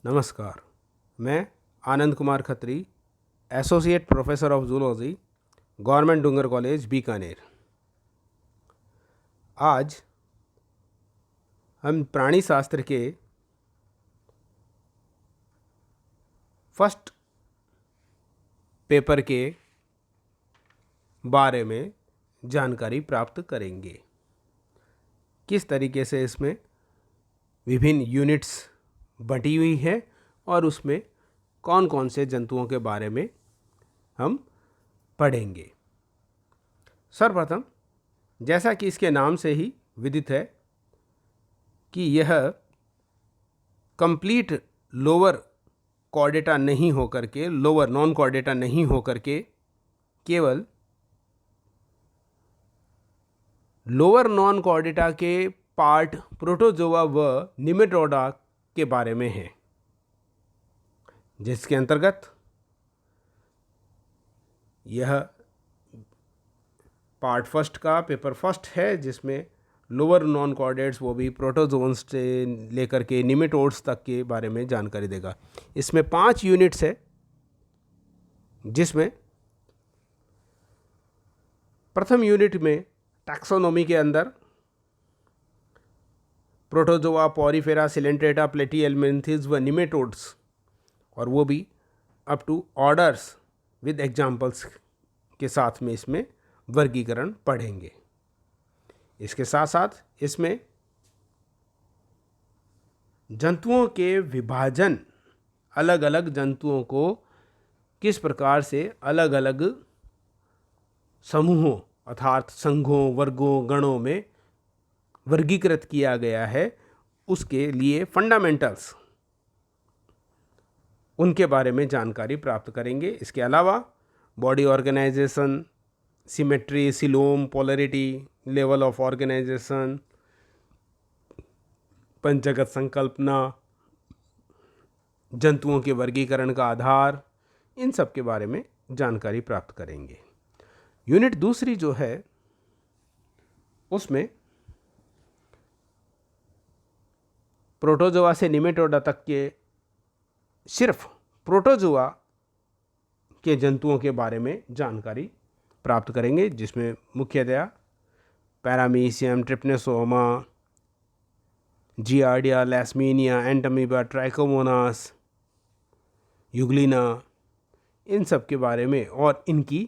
नमस्कार। मैं Anand Kumar Khatri, associate professor of zoology, government Dungar college Bikaner. आज हम प्राणी शास्त्र के फर्स्ट पेपर के बारे में जानकारी प्राप्त करेंगे। किस तरीके से इसमें विभिन्न यूनिट्स बटी हुई है और उसमें कौन कौन से जंतुओं के बारे में हम पढ़ेंगे। सर्वप्रथम, जैसा कि इसके नाम से ही विदित है कि यह कंप्लीट लोअर कॉर्डेटा नहीं होकर के, लोअर नॉन कॉर्डेटा नहीं होकर के, केवल लोअर नॉन कॉर्डेटा के पार्ट प्रोटोजोआ व निमेटोडा के बारे में है, जिसके अंतर्गत यह पार्ट फर्स्ट का पेपर फर्स्ट है, जिसमें लोअर नॉन कॉर्डेट्स वो भी प्रोटोजोन्स से लेकर के निमेटोड्स तक के बारे में जानकारी देगा। इसमें 5 यूनिट्स है, जिसमें प्रथम यूनिट में टैक्सोनॉमी के अंदर प्रोटोजोआ, पॉरीफेरा, सिलेंट्रेटा, प्लेटीहेल्मिन्थेस व निमेटोड्स, और वो भी up to orders with examples के साथ में इसमें वर्गीकरण पढ़ेंगे। इसके साथ साथ इसमें जंतुओं के विभाजन, अलग अलग जंतुओं को किस प्रकार से अलग अलग समूहों अर्थात संघों, वर्गों, गणों में वर्गीकृत किया गया है, उसके लिए फंडामेंटल्स, उनके बारे में जानकारी प्राप्त करेंगे। इसके अलावा body organization, symmetry, coelom, polarity, level of organization, पंचगत संकल्पना, जंतुओं के वर्गीकरण का आधार, इन सब के बारे में जानकारी प्राप्त करेंगे। यूनिट दूसरी जो है, उसमें प्रोटोजोआ से निमेटोडा तक के सिर्फ प्रोटोजोआ के जंतुओं के बारे में जानकारी प्राप्त करेंगे, जिसमें मुख्यतया paramecium, trypanosoma, giardia, leishmania, entamoeba, trichomonas, euglena, इन सब के बारे में, और इनकी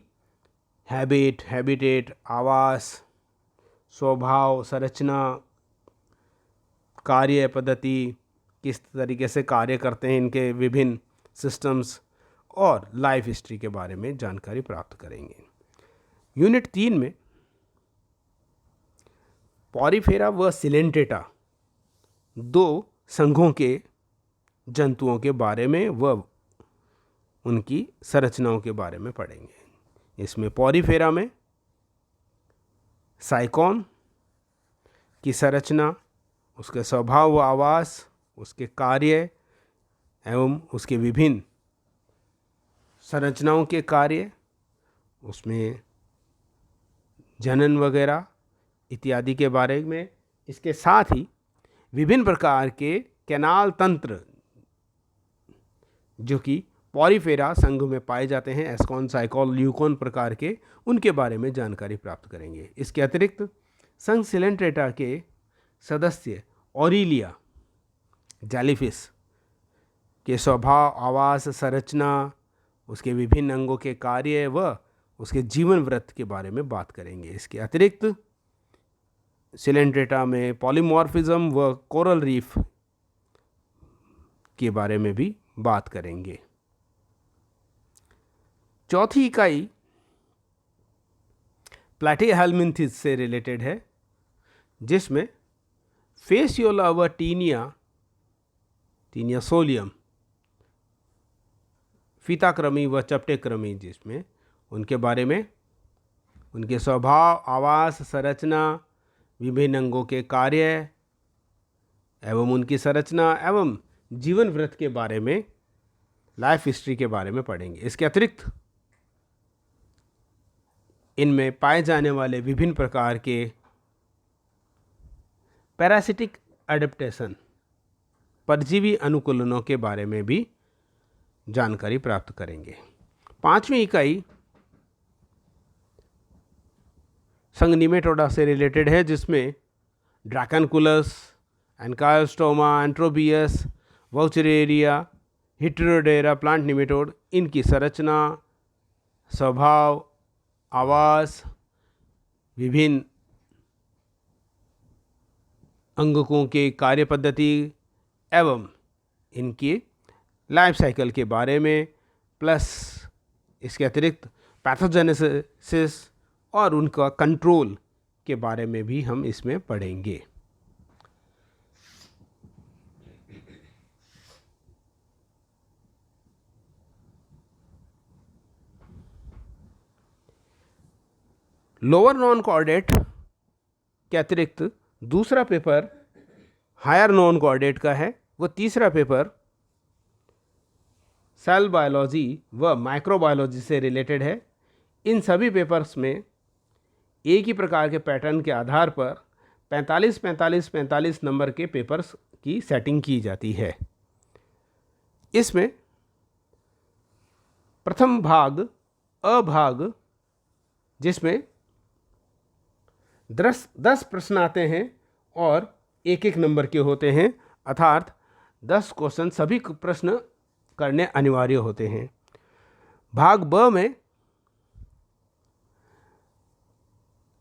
हैबिटेट, आवास, स्वभाव, संरचना, कार्य पद्धति, किस तरीके से कार्य करते हैं इनके विभिन्न सिस्टम्स, और लाइफ हिस्ट्री के बारे में जानकारी प्राप्त करेंगे। यूनिट 3 में पॉरीफेरा व सिलेंट्रेटा, 2 संघों के जंतुओं के बारे में व उनकी संरचनाओं के बारे में पढ़ेंगे। इसमें पॉरीफेरा में साइकॉन की संरचना, उसके स्वभाव व आवास, उसके कार्य एवं उसके विभिन्न संरचनाओं के कार्य, उसमें जनन वगैरह इत्यादि के बारे में, इसके साथ ही विभिन्न प्रकार के कैनाल तंत्र जो कि पॉरीफेरा संघ में पाए जाते हैं, एस्कॉन, साइकॉन, ल्यूकॉन प्रकार के, उनके बारे में जानकारी प्राप्त करेंगे। इसके अतिरिक्त संघ सिलेंट्रेटा के सदस्य ऑरिलिया, जेलीफिश के स्वभाव, आवास, संरचना, उसके विभिन्न अंगों के कार्य व उसके जीवन वृत्त के बारे में बात करेंगे। इसके अतिरिक्त सिलेंट्रेटा में पॉलीमॉर्फिज्म व कोरल रीफ के बारे में भी बात करेंगे। चौथी इकाई प्लैटीहेल्मिन्थेस से रिलेटेड है, जिसमें फेसियोला व टीनिया सोलियम, फीताक्रमी व चपटेक्रमी, जिसमें उनके बारे में, उनके स्वभाव, आवास, संरचना, विभिन्न अंगों के कार्य एवं उनकी संरचना एवं जीवन वृत्त के बारे में, लाइफ हिस्ट्री के बारे में पढ़ेंगे। इसके अतिरिक्त इनमें पाए जाने वाले विभिन्न प्रकार के पैरासिटिक एडेप्टेशन परजीवी अनुकूलनों के बारे में भी जानकारी प्राप्त करेंगे। 5वीं इकाई संघ निमेटोडा से रिलेटेड है, जिसमें ड्रैकनकुलस, एनकायोस्टोमा, एंट्रोबियस, वाउचरेरिया, हिटेरोडेरा प्लांट निमेटोड, इनकी संरचना, स्वभाव, आवास, विभिन्न अंगकों के कार्य पद्धति एवं इनकी लाइफ साइकिल के बारे में, प्लस इसके अतिरिक्त पैथोजेनेसिस और उनका कंट्रोल के बारे में भी हम इसमें पढ़ेंगे। लोअर नॉन कोऑर्डिनेट के अतिरिक्त दूसरा पेपर हायर नॉन कोऑर्डिनेट का है। वो तीसरा पेपर सेल बायोलॉजी व माइक्रोबायोलॉजी से रिलेटेड है। इन सभी पेपर्स में एक ही प्रकार के पैटर्न के आधार पर 45-45-45 नंबर के पेपर्स की सेटिंग की जाती है। इसमें प्रथम भाग अ भाग, जिसमें 10 प्रश्न आते हैं और एक एक नंबर के होते हैं, अर्थात 10 क्वेश्चन सभी प्रश्न करने अनिवार्य होते हैं। भाग ब में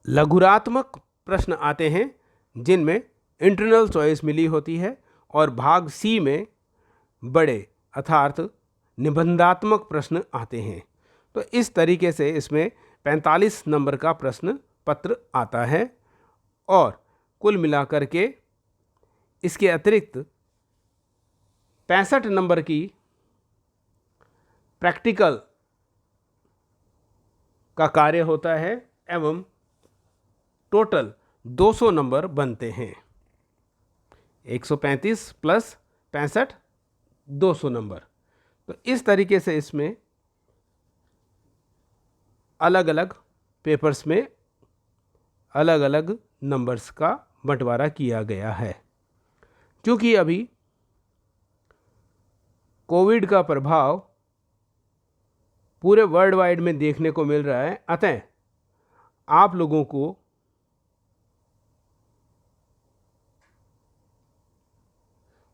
लघुरात्मक प्रश्न आते हैं जिनमें इंटरनल चॉइस मिली होती है, और भाग सी में बड़े अर्थात निबंधात्मक प्रश्न आते हैं। तो इस तरीके से इसमें 45 नंबर का प्रश्न पत्र आता है, और कुल मिलाकर के इसके अतिरिक्त 65 नंबर की प्रैक्टिकल का कार्य होता है, एवं टोटल 200 नंबर बनते हैं। 135 प्लस 65 200 नंबर। तो इस तरीके से इसमें अलग अलग पेपर्स में अलग अलग नंबर्स का बंटवारा किया गया है। क्योंकि अभी कोविड का प्रभाव पूरे वर्ल्ड वाइड में देखने को मिल रहा है, अतः आप लोगों को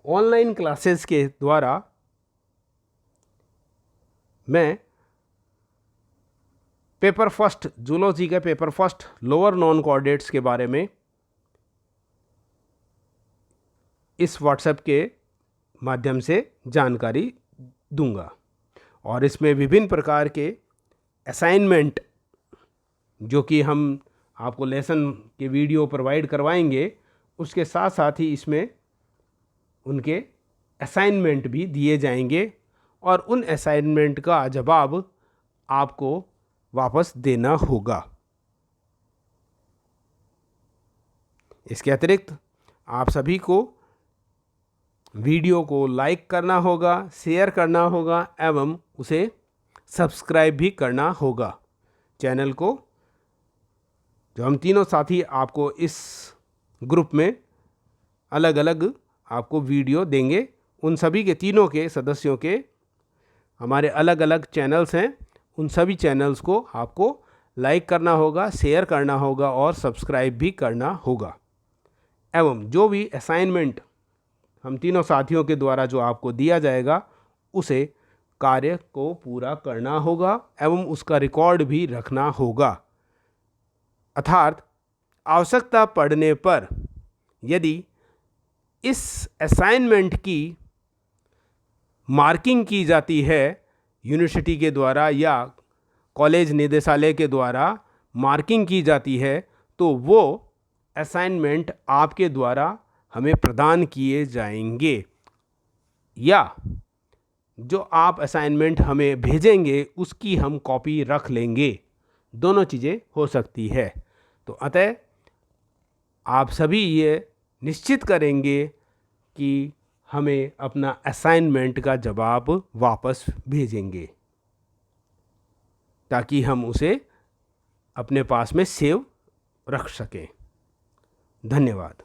ऑनलाइन क्लासेस के द्वारा मैं पेपर फर्स्ट जूलॉजी का paper first lower non coordinates के बारे में इस व्हाट्सएप के माध्यम से जानकारी दूंगा, और इसमें विभिन्न प्रकार के असाइनमेंट जो कि हम आपको लेसन के वीडियो प्रोवाइड करवाएंगे, उसके साथ साथ ही इसमें उनके असाइनमेंट भी दिए जाएंगे, और उन असाइनमेंट का जवाब आपको वापस देना होगा। इसके अतिरिक्त आप सभी को वीडियो को लाइक करना होगा, शेयर करना होगा, एवं उसे सब्सक्राइब भी करना होगा चैनल को। जो हम तीनों साथी आपको इस ग्रुप में अलग अलग आपको वीडियो देंगे, उन सभी के तीनों के सदस्यों के हमारे अलग अलग चैनल्स हैं, उन सभी चैनल्स को आपको लाइक करना होगा, शेयर करना होगा और सब्सक्राइब भी करना होगा। एवं जो भी असाइनमेंट हम तीनों साथियों के द्वारा जो आपको दिया जाएगा, उसे कार्य को पूरा करना होगा एवं उसका रिकॉर्ड भी रखना होगा। अर्थात आवश्यकता पड़ने पर यदि इस असाइनमेंट की मार्किंग की जाती है यूनिवर्सिटी के द्वारा या कॉलेज निदेशालय के द्वारा मार्किंग की जाती है, तो वो असाइनमेंट आपके द्वारा हमें प्रदान किए जाएंगे, या जो आप असाइनमेंट हमें भेजेंगे उसकी हम कॉपी रख लेंगे। दोनों चीज़ें हो सकती है। तो अतः आप सभी ये निश्चित करेंगे कि हमें अपना असाइनमेंट का जवाब वापस भेजेंगे, ताकि हम उसे अपने पास में सेव रख सकें। धन्यवाद।